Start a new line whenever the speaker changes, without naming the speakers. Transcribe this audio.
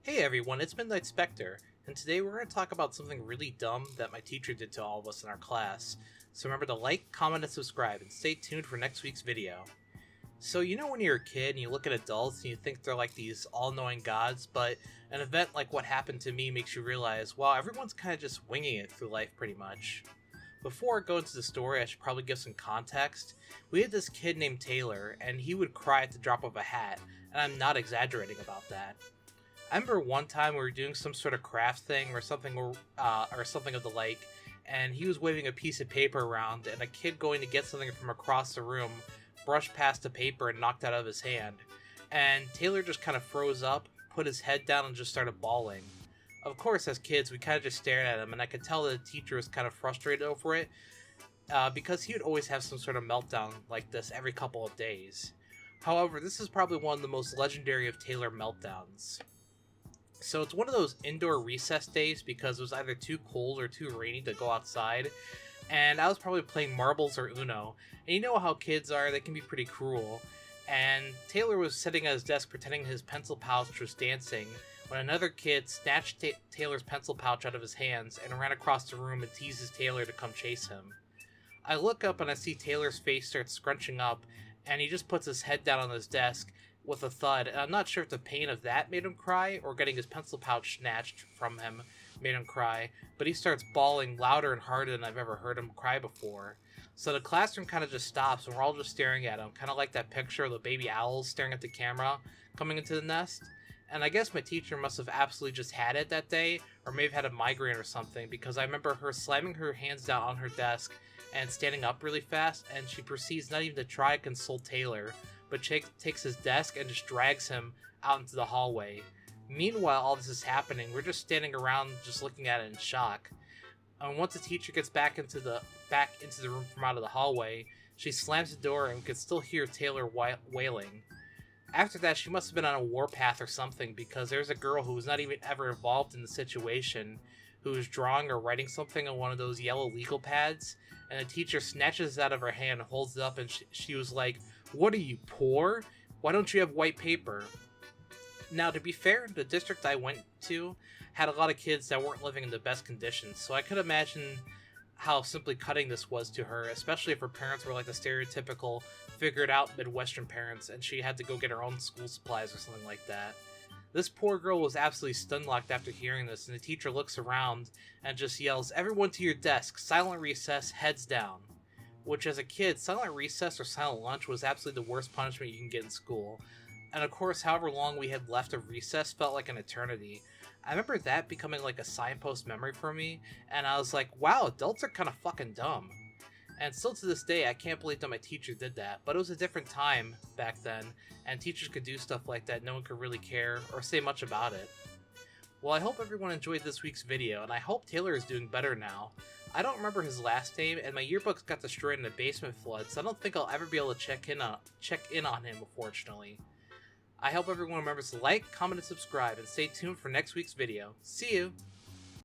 Hey everyone, it's Midnight Spectre, and today we're going to talk about something really dumb that my teacher did to all of us in our class. So remember to like, comment, and subscribe, and stay tuned for next week's video. So you know when you're a kid and you look at adults and you think they're like these all-knowing gods, but an event like what happened to me makes you realize, wow, everyone's kind of just winging it through life pretty much. Before I go into the story, I should probably give some context. We had this kid named Taylor, and he would cry at the drop of a hat, and I'm not exaggerating about that. I remember one time we were doing some sort of craft thing or something of the like, and he was waving a piece of paper around, and a kid going to get something from across the room brushed past the paper and knocked it out of his hand. And Taylor just kind of froze up, put his head down, and just started bawling. Of course, as kids, we kind of just stared at him, and I could tell that the teacher was kind of frustrated over it, because he would always have some sort of meltdown like this every couple of days. However, this is probably one of the most legendary of Taylor meltdowns. So it's one of those indoor recess days because it was either too cold or too rainy to go outside, and I was probably playing marbles or Uno, and you know how kids are, they can be pretty cruel. And Taylor was sitting at his desk pretending his pencil pouch was dancing when another kid snatched Taylor's pencil pouch out of his hands and ran across the room and teases Taylor to come chase him. I look up and I see Taylor's face start scrunching up, and he just puts his head down on his desk with a thud, and I'm not sure if the pain of that made him cry or getting his pencil pouch snatched from him made him cry, but he starts bawling louder and harder than I've ever heard him cry before. So the classroom kind of just stops and we're all just staring at him, kind of like that picture of the baby owls staring at the camera coming into the nest. And I guess my teacher must have absolutely just had it that day, or may have had a migraine or something, because I remember her slamming her hands down on her desk and standing up really fast, and she proceeds not even to try to console Taylor, but takes his desk and just drags him out into the hallway. Meanwhile, all this is happening, we're just standing around just looking at it in shock. And once the teacher gets back into the room from out of the hallway, she slams the door and we could still hear Taylor wailing. After that, she must have been on a warpath or something, because there's a girl who was not even ever involved in the situation who was drawing or writing something on one of those yellow legal pads, and the teacher snatches it out of her hand and holds it up, and she was like, "What are you, poor? Why don't you have white paper?" Now, to be fair, the district I went to had a lot of kids that weren't living in the best conditions, so I could imagine how simply cutting this was to her, especially if her parents were like the stereotypical figured out Midwestern parents and she had to go get her own school supplies or something like that. This poor girl was absolutely stun-locked after hearing this, and the teacher looks around and just yells, "Everyone to your desk, silent recess, heads down." Which, as a kid, silent recess or silent lunch was absolutely the worst punishment you can get in school. And of course, however long we had left of recess felt like an eternity. I remember that becoming like a signpost memory for me, and I was like, wow, adults are kind of fucking dumb. And still to this day, I can't believe that my teacher did that, but it was a different time back then, and teachers could do stuff like that, no one could really care or say much about it. Well, I hope everyone enjoyed this week's video, and I hope Taylor is doing better now. I don't remember his last name, and my yearbooks got destroyed in a basement flood, so I don't think I'll ever be able to check in on him, unfortunately. I hope everyone remembers to like, comment, and subscribe, and stay tuned for next week's video. See you!